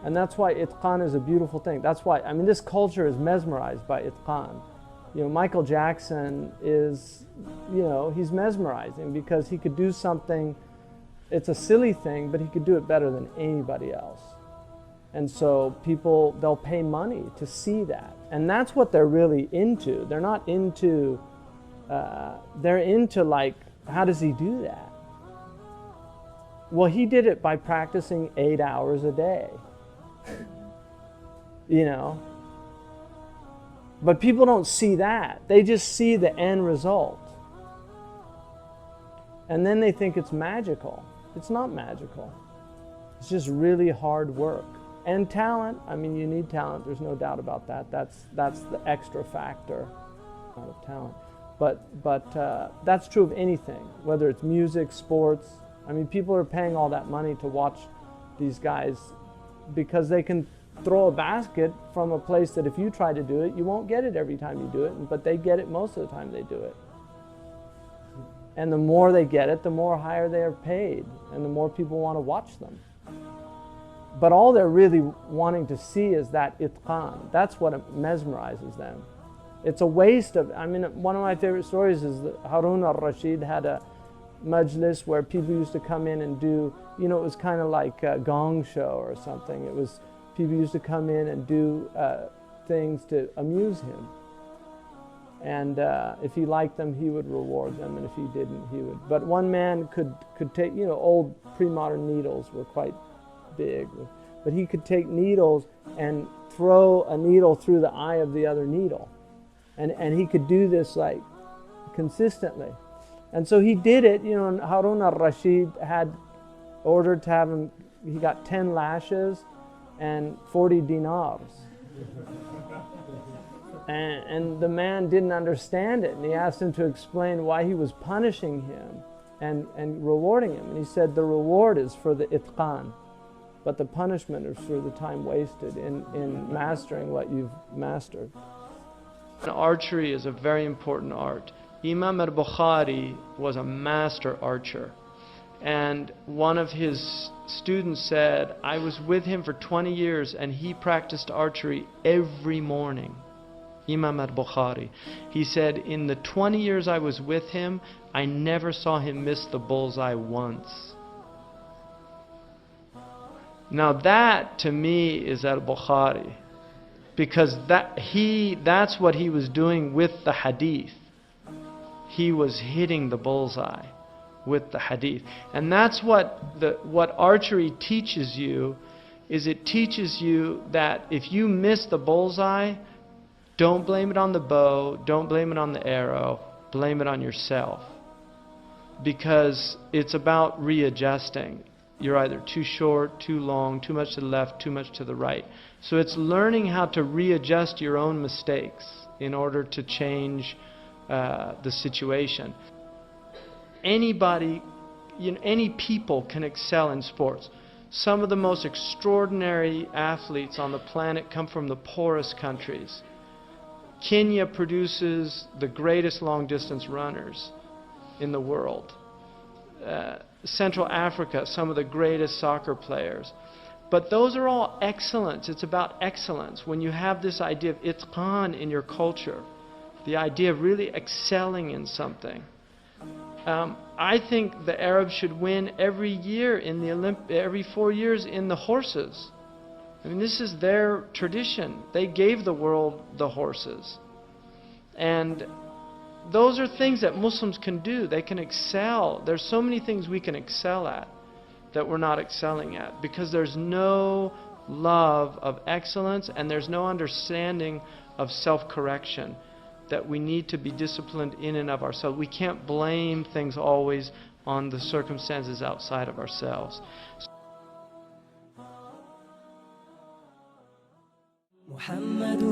And that's why itqan is a beautiful thing. That's why, I mean, this culture is mesmerized by itqan. You know, Michael Jackson is, you know, he's mesmerizing because he could do something, it's a silly thing, but he could do it better than anybody else. And so people, they'll pay money to see that. And that's what they're really into. They're not into, they're into like, how does he do that? Well, he did it by practicing 8 hours a day. You know? But people don't see that. They just see the end result. And then they think it's magical. It's not magical. It's just really hard work. And talent. I mean, you need talent. There's no doubt about that. That's the extra factor out of talent. But that's true of anything, whether it's music, sports. I mean, people are paying all that money to watch these guys because they can throw a basket from a place that if you try to do it, you won't get it every time you do it, but they get it most of the time they do it. And the more they get it, the more higher they are paid, and the more people want to watch them. But all they're really wanting to see is that itqan. That's what mesmerizes them. It's a waste of, I mean, one of my favorite stories is that Harun Al Rashid had a majlis where people used to come in and do, you know, it was kind of like a gong show or something. It was, people used to come in and do things to amuse him. And if he liked them, he would reward them, and if he didn't, he would. But one man could take, you know, old pre-modern needles were quite big, but he could take needles and throw a needle through the eye of the other needle. And he could do this like consistently. And so he did it, you know, and Harun Al Rashid had ordered to have him, he got 10 lashes and 40 dinars. And the man didn't understand it, and he asked him to explain why he was punishing him and rewarding him. And he said the reward is for the itqan, but the punishment is for the time wasted in mastering what you've mastered. Archery is a very important art. Imam Al Bukhari was a master archer. And one of his students said, I was with him for 20 years and he practiced archery every morning. Imam Al Bukhari. He said, in the 20 years I was with him, I never saw him miss the bullseye once. Now that to me is Al Bukhari, because that's what he was doing with the hadith. He was hitting the bullseye with the hadith. And that's what archery teaches you, is it teaches you that if you miss the bullseye, don't blame it on the bow, don't blame it on the arrow, blame it on yourself. Because it's about readjusting. You're either too short, too long, too much to the left, too much to the right. So it's learning how to readjust your own mistakes in order to change the situation. Anybody, you know, any people can excel in sports. Some of the most extraordinary athletes on the planet come from the poorest countries. Kenya produces the greatest long-distance runners in the world. Central Africa, some of the greatest soccer players. But those are all excellence. It's about excellence. When you have this idea of itqan in your culture, the idea of really excelling in something. I think the Arabs should win every year in the every 4 years in the horses. I mean, this is their tradition. They gave the world the horses. And those are things that Muslims can do. They can excel. There's so many things we can excel at that we're not excelling at, because there's no love of excellence and there's no understanding of self-correction, that we need to be disciplined in and of ourselves. We can't blame things always on the circumstances outside of ourselves. محمد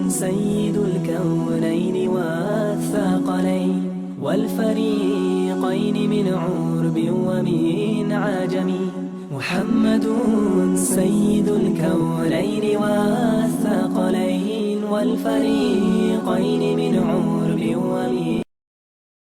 سيد الكونين والثقلين والفريقين من عرب ومن عجم. محمد سيد الكونين والثقلين والفريقين